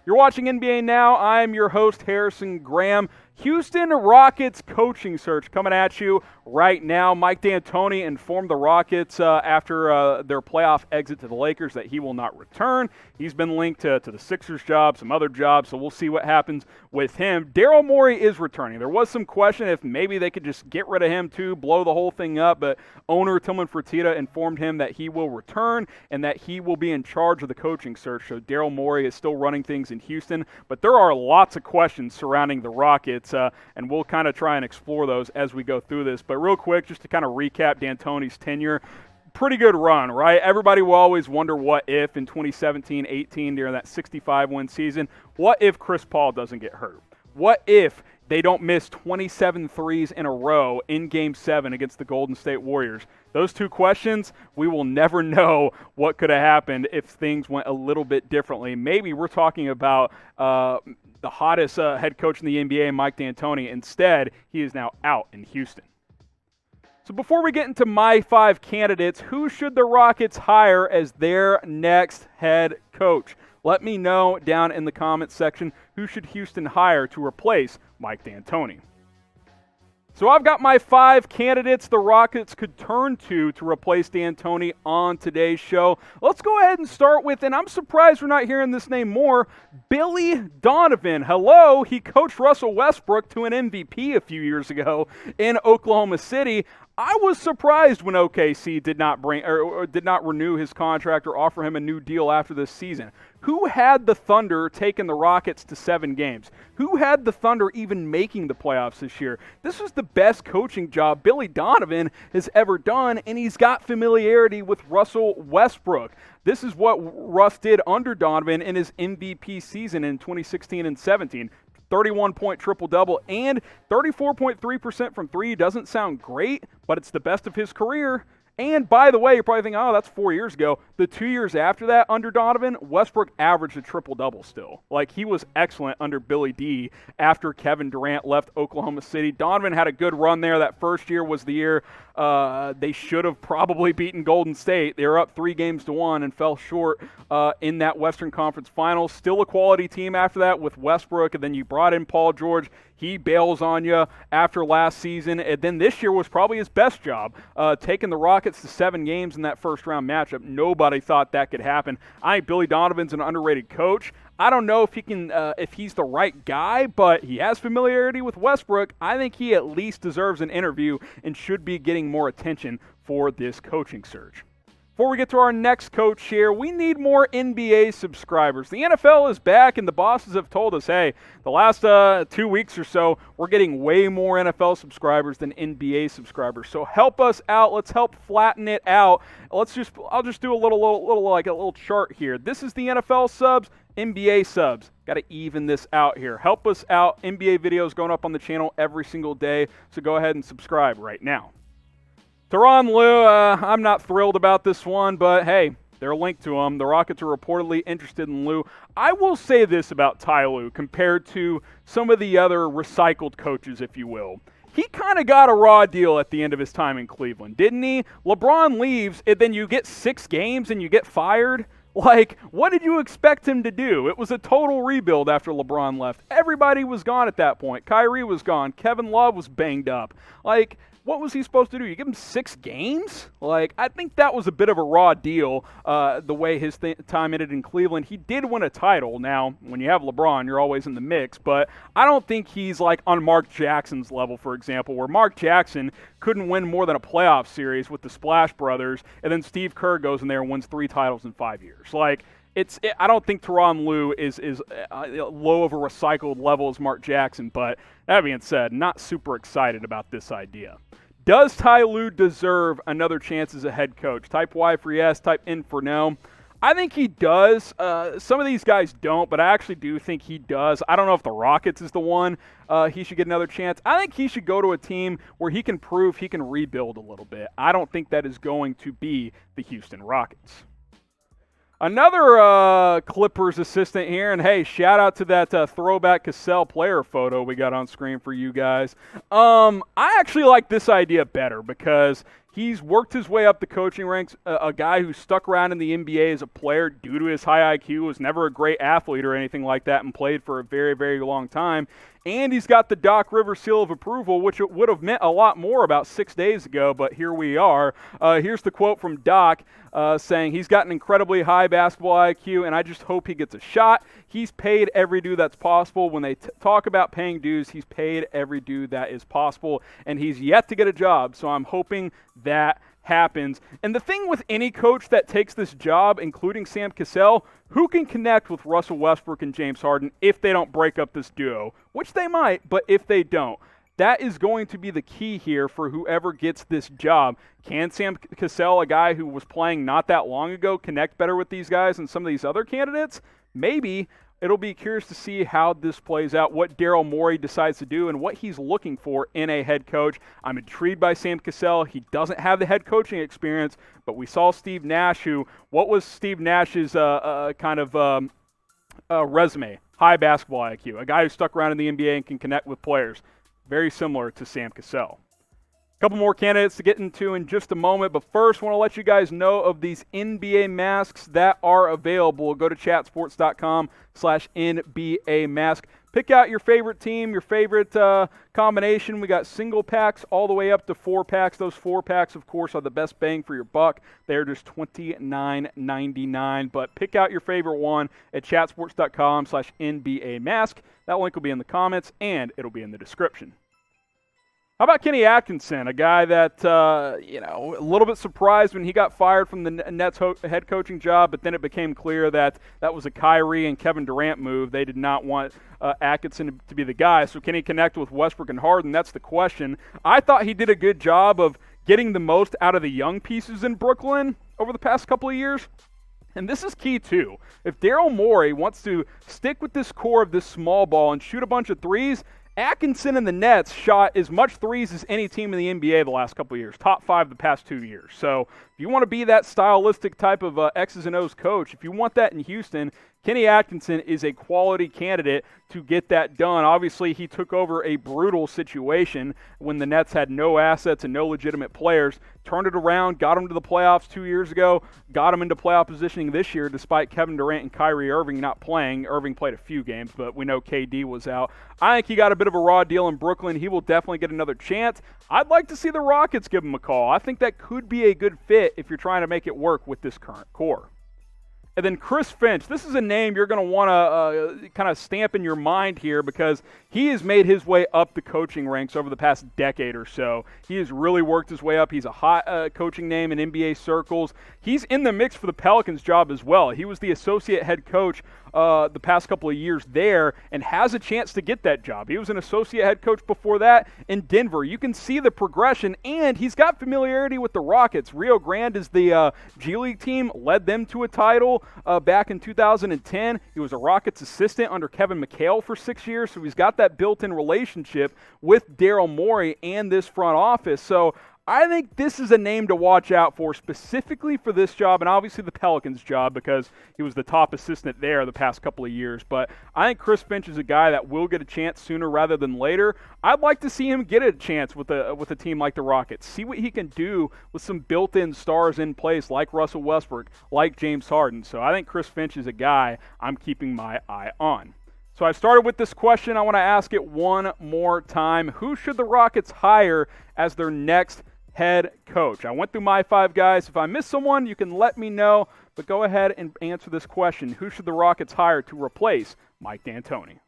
You're watching NBA Now. I'm your host, Harrison Graham. Houston Rockets coaching search coming at you right now. Mike D'Antoni informed the Rockets after their playoff exit to the Lakers that he will not return. He's been linked to the Sixers job, some other jobs, so we'll see what happens with him. Darryl Morey is returning. There was some question if maybe they could just get rid of him too, blow the whole thing up, but owner Tillman Fertitta informed him that he will return and that he will be in charge of the coaching search. So Darryl Morey is still running things in Houston, but there are lots of questions surrounding the Rockets, and we'll kind of try and explore those as we go through this. But real quick, just to kind of recap D'Antoni's tenure, pretty good run, right? Everybody will always wonder what if in 2017-18 during that 65-win season, what if Chris Paul doesn't get hurt? What if they don't miss 27 threes in a row in Game 7 against the Golden State Warriors? Those two questions, we will never know what could have happened if things went a little bit differently. Maybe we're talking about the hottest head coach in the NBA, Mike D'Antoni. Instead, he is now out in Houston. So before we get into my 5 candidates, who should the Rockets hire as their next head coach? Let me know down in the comments section who should Houston hire to replace Mike D'Antoni. So I've got my 5 candidates the Rockets could turn to replace D'Antoni on today's show. Let's go ahead and start with, and I'm surprised we're not hearing this name more, Billy Donovan. Hello, he coached Russell Westbrook to an MVP a few years ago in Oklahoma City. I was surprised when OKC did not renew his contract or offer him a new deal after this season. Who had the Thunder taking the Rockets to 7 games? Who had the Thunder even making the playoffs this year? This was the best coaching job Billy Donovan has ever done, and he's got familiarity with Russell Westbrook. This is what Russ did under Donovan in his MVP season in 2016 and 17. 31-point triple-double and 34.3% from 3 doesn't sound great, but it's the best of his career. And by the way, you're probably thinking, oh, that's 4 years ago. The 2 years after that, under Donovan, Westbrook averaged a triple-double still. Like, he was excellent under Billy D after Kevin Durant left Oklahoma City. Donovan had a good run there. That first year was the year they should have probably beaten Golden State. They were up 3-1 and fell short in that Western Conference Finals. Still a quality team after that with Westbrook, and then you brought in Paul George. He bails on you after last season, and then this year was probably his best job, taking the Rockets to 7 games in that first-round matchup. Nobody thought that could happen. I think Billy Donovan's an underrated coach. I don't know if he can, if he's the right guy, but he has familiarity with Westbrook. I think he at least deserves an interview and should be getting more attention for this coaching search. Before we get to our next coach here, we need more NBA subscribers. The NFL is back, and the bosses have told us, hey, the last 2 weeks or so, we're getting way more NFL subscribers than NBA subscribers. So help us out. Let's help flatten it out. I'll just do a little chart here. This is the NFL subs, NBA subs. Got to even this out here. Help us out. NBA videos going up on the channel every single day, so go ahead and subscribe right now. Tyronn Lue, I'm not thrilled about this one, but hey, they're linked to him. The Rockets are reportedly interested in Lue. I will say this about Ty Lue compared to some of the other recycled coaches, if you will. He kind of got a raw deal at the end of his time in Cleveland, didn't he? LeBron leaves, and then you get 6 games and you get fired. Like, what did you expect him to do? It was a total rebuild after LeBron left. Everybody was gone at that point. Kyrie was gone. Kevin Love was banged up. Like, what was he supposed to do? You give him 6 games? Like, I think that was a bit of a raw deal, the way his time ended in Cleveland. He did win a title. Now, when you have LeBron, you're always in the mix, but I don't think he's like on Mark Jackson's level, for example, where Mark Jackson couldn't win more than a playoff series with the Splash Brothers, and then Steve Kerr goes in there and wins 3 titles in 5 years. Like, I don't think Tyronn Lue is low of a recycled level as Mark Jackson, but that being said, not super excited about this idea. Does Ty Lue deserve another chance as a head coach? Type Y for yes, type N for no. I think he does. Some of these guys don't, but I actually do think he does. I don't know if the Rockets is the one he should get another chance. I think he should go to a team where he can prove he can rebuild a little bit. I don't think that is going to be the Houston Rockets. Another Clippers assistant here, and hey, shout out to that throwback Cassell player photo we got on screen for you guys. I actually like this idea better because He's worked his way up the coaching ranks, a guy who stuck around in the NBA as a player due to his high IQ, was never a great athlete or anything like that, and played for a very, very long time. And he's got the Doc Rivers seal of approval, which it would have meant a lot more about 6 days ago, but here we are. Here's the quote from Doc saying, he's got an incredibly high basketball IQ, and I just hope he gets a shot. He's paid every due that's possible. When they talk about paying dues, he's paid every due that is possible, and he's yet to get a job, so I'm hoping that happens. And the thing with any coach that takes this job, including Sam Cassell, who can connect with Russell Westbrook and James Harden if they don't break up this duo, which they might, but if they don't, that is going to be the key here for whoever gets this job. Can Sam Cassell, a guy who was playing not that long ago, connect better with these guys and some of these other candidates? Maybe. It'll be curious to see how this plays out, what Darryl Morey decides to do, and what he's looking for in a head coach. I'm intrigued by Sam Cassell. He doesn't have the head coaching experience, but we saw Steve Nash, what was Steve Nash's resume? High basketball IQ, a guy who stuck around in the NBA and can connect with players. Very similar to Sam Cassell. A couple more candidates to get into in just a moment, but first I want to let you guys know of these NBA masks that are available. Go to chatsports.com/NBA mask. Pick out your favorite team, your favorite combination. We got single packs all the way up to 4-packs. Those 4-packs, of course, are the best bang for your buck. They're just $29.99, but pick out your favorite one at chatsports.com/NBA mask. That link will be in the comments, and it'll be in the description. How about Kenny Atkinson, a guy that, a little bit surprised when he got fired from the Nets head coaching job, but then it became clear that that was a Kyrie and Kevin Durant move. They did not want Atkinson to be the guy. So can he connect with Westbrook and Harden? That's the question. I thought he did a good job of getting the most out of the young pieces in Brooklyn over the past couple of years. And this is key, too. If Darryl Morey wants to stick with this core of this small ball and shoot a bunch of threes, Atkinson and the Nets shot as much threes as any team in the NBA the last couple of years, top 5 the past 2 years. So if you want to be that stylistic type of X's and O's coach, if you want that in Houston, Kenny Atkinson is a quality candidate to get that done. Obviously, he took over a brutal situation when the Nets had no assets and no legitimate players, turned it around, got them to the playoffs 2 years ago, got them into playoff positioning this year despite Kevin Durant and Kyrie Irving not playing. Irving played a few games, but we know KD was out. I think he got a bit of a raw deal in Brooklyn. He will definitely get another chance. I'd like to see the Rockets give him a call. I think that could be a good fit if you're trying to make it work with this current core. And then Chris Finch, this is a name you're going to want to kind of stamp in your mind here because he has made his way up the coaching ranks over the past decade or so. He has really worked his way up. He's a hot coaching name in NBA circles. He's in the mix for the Pelicans job as well. He was the associate head coach the past couple of years there and has a chance to get that job. He was an associate head coach before that in Denver. You can see the progression, and he's got familiarity with the Rockets. Rio Grande is the G League team, led them to a title back in 2010. He was a Rockets assistant under Kevin McHale for 6 years, so he's got that built-in relationship with Darryl Morey and this front office. So I think this is a name to watch out for specifically for this job and obviously the Pelicans job because he was the top assistant there the past couple of years. But I think Chris Finch is a guy that will get a chance sooner rather than later. I'd like to see him get a chance with a team like the Rockets. See what he can do with some built-in stars in place like Russell Westbrook, like James Harden. So I think Chris Finch is a guy I'm keeping my eye on. So I started with this question. I want to ask it one more time. Who should the Rockets hire as their next head coach? I went through my 5 guys. If I missed someone, you can let me know. But go ahead and answer this question. Who should the Rockets hire to replace Mike D'Antoni?